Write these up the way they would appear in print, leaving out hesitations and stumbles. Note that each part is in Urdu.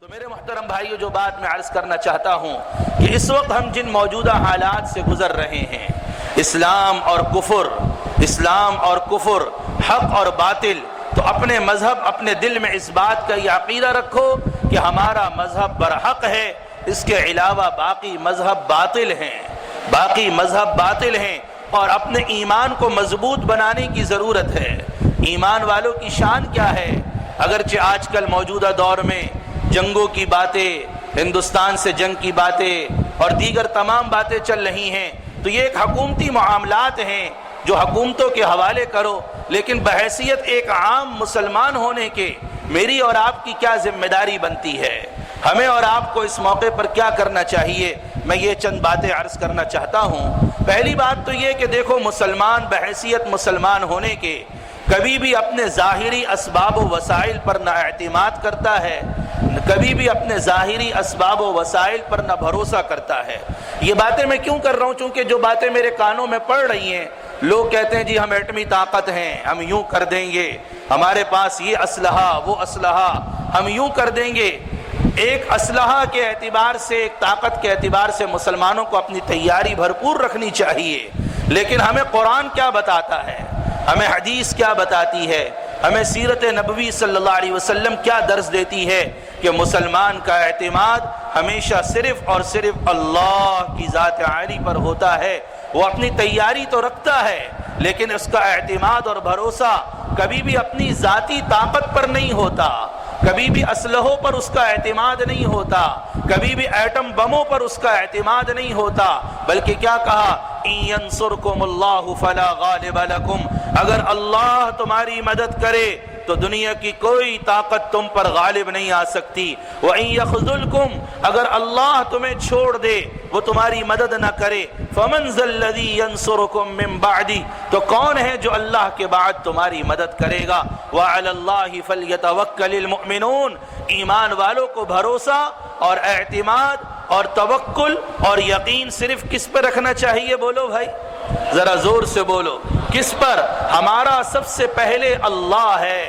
تو میرے محترم بھائیو، جو بات میں عرض کرنا چاہتا ہوں کہ اس وقت ہم جن موجودہ حالات سے گزر رہے ہیں، اسلام اور کفر، حق اور باطل، تو اپنے مذہب، اپنے دل میں اس بات کا یہ عقیدہ رکھو کہ ہمارا مذہب برحق ہے، اس کے علاوہ باقی مذہب باطل ہیں، اور اپنے ایمان کو مضبوط بنانے کی ضرورت ہے۔ ایمان والوں کی شان کیا ہے؟ اگرچہ آج کل موجودہ دور میں جنگوں کی باتیں، ہندوستان سے جنگ کی باتیں اور دیگر تمام باتیں چل رہی ہیں، تو یہ ایک حکومتی معاملات ہیں جو حکومتوں کے حوالے کرو، لیکن بحیثیت ایک عام مسلمان ہونے کے میری اور آپ کی کیا ذمہ داری بنتی ہے؟ ہمیں اور آپ کو اس موقع پر کیا کرنا چاہیے؟ میں یہ چند باتیں عرض کرنا چاہتا ہوں۔ پہلی بات تو یہ کہ دیکھو، مسلمان بحیثیت مسلمان ہونے کے کبھی بھی اپنے ظاہری اسباب و وسائل پر نہ اعتماد کرتا ہے، کبھی بھی اپنے ظاہری اسباب و وسائل پر نہ بھروسہ کرتا ہے۔ یہ باتیں میں کیوں کر رہا ہوں؟ چونکہ جو باتیں میرے کانوں میں پڑ رہی ہیں، لوگ کہتے ہیں جی ہم ایٹمی طاقت ہیں، ہم یوں کر دیں گے، ہمارے پاس یہ اسلحہ وہ اسلحہ، ہم یوں کر دیں گے۔ ایک اسلحہ کے اعتبار سے، ایک طاقت کے اعتبار سے مسلمانوں کو اپنی تیاری بھرپور رکھنی چاہیے، لیکن ہمیں قرآن کیا بتاتا ہے، ہمیں حدیث کیا بتاتی ہے، ہمیں سیرت نبوی صلی اللہ علیہ وسلم کیا درس دیتی ہے کہ مسلمان کا اعتماد ہمیشہ صرف اور صرف اللہ کی ذات عالی پر ہوتا ہے۔ وہ اپنی تیاری تو رکھتا ہے، لیکن اس کا اعتماد اور بھروسہ کبھی بھی اپنی ذاتی طاقت پر نہیں ہوتا، کبھی بھی اسلحوں پر اس کا اعتماد نہیں ہوتا، کبھی بھی ایٹم بموں پر اس کا اعتماد نہیں ہوتا، بلکہ کیا کہا؟ اِن يَنصُرْكُمُ اللَّهُ فَلَا غَالِبَ لَكُمْ، اگر اللہ تمہاری مدد کرے تو دنیا کی کوئی طاقت تم پر غالب نہیں آ سکتی۔ وَإِن يَخْذُلْكُمْ، اگر اللہ تمہیں چھوڑ دے، وہ تمہاری مدد نہ کرے، فَمَنْ ذَا الَّذِي يَنصُرُكُمْ مِنْ بَعْدِهِ، تو کون ہے جو اللہ کے بعد تمہاری مدد کرے گا؟ وَعَلَى اللَّهِ فَلْيَتَوَكَّلِ الْمُؤْمِنُونَ، ایمان والوں کو بھروسہ اور اعتماد اور توکل اور یقین صرف کس پر رکھنا چاہیے؟ بولو بھائی، ذرا زور سے بولو، کس پر؟ ہمارا سب سے پہلے اللہ ہے،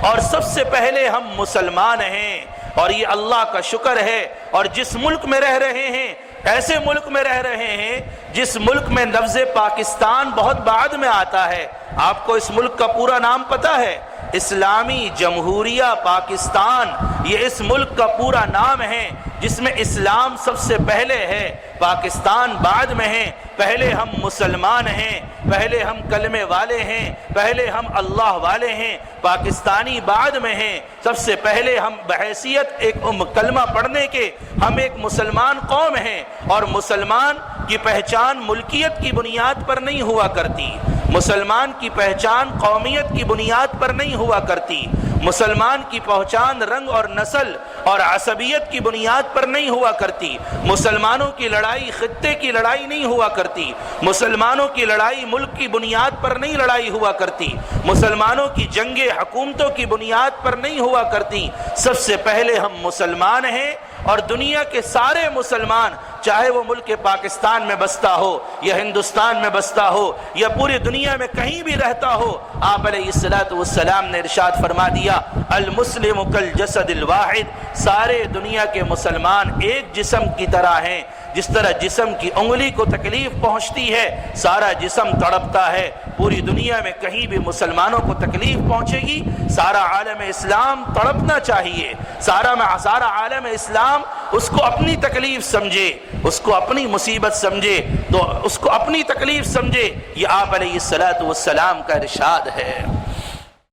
اور سب سے پہلے ہم مسلمان ہیں، اور یہ اللہ کا شکر ہے۔ اور جس ملک میں رہ رہے ہیں، ایسے ملک میں رہ رہے ہیں جس ملک میں لفظ پاکستان بہت بعد میں آتا ہے۔ آپ کو اس ملک کا پورا نام پتہ ہے؟ اسلامی جمہوریہ پاکستان، یہ اس ملک کا پورا نام ہے، جس میں اسلام سب سے پہلے ہے، پاکستان بعد میں ہے۔ پہلے ہم مسلمان ہیں، پہلے ہم کلمے والے ہیں، پہلے ہم اللہ والے ہیں، پاکستانی بعد میں ہیں۔ سب سے پہلے ہم بحیثیت ایک کلمہ پڑھنے کے ہم ایک مسلمان قوم ہیں، اور مسلمان کی پہچان ملکیت کی بنیاد پر نہیں ہوا کرتی، مسلمان کی پہچان قومیت کی بنیاد پر نہیں ہوا کرتی، مسلمان کی پہچان رنگ اور نسل اور عصبیت کی بنیاد پر نہیں ہوا کرتی، مسلمانوں کی لڑائی خطے کی لڑائی نہیں ہوا کرتی، مسلمانوں کی لڑائی ملک کی بنیاد پر نہیں لڑائی ہوا کرتی، مسلمانوں کی جنگیں حکومتوں کی بنیاد پر نہیں ہوا کرتی۔ سب سے پہلے ہم مسلمان ہیں، اور دنیا کے سارے مسلمان، چاہے وہ ملک پاکستان میں بستا ہو یا ہندوستان میں بستا ہو یا پوری دنیا میں کہیں بھی رہتا ہو، آپ علیہ السلام نے ارشاد فرما دیا، المسلم کالجسد الواحد، سارے دنیا کے مسلمان ایک جسم کی طرح ہیں۔ جس طرح جسم کی انگلی کو تکلیف پہنچتی ہے، سارا جسم تڑپتا ہے، پوری دنیا میں کہیں بھی مسلمانوں کو تکلیف پہنچے گی، سارا عالم اسلام تڑپنا چاہیے، سارا عالم اسلام اس کو اپنی تکلیف سمجھے، اس کو اپنی مصیبت سمجھے، تو اس کو اپنی تکلیف سمجھے۔ یہ آپ علیہ السلام کا ارشاد ہے۔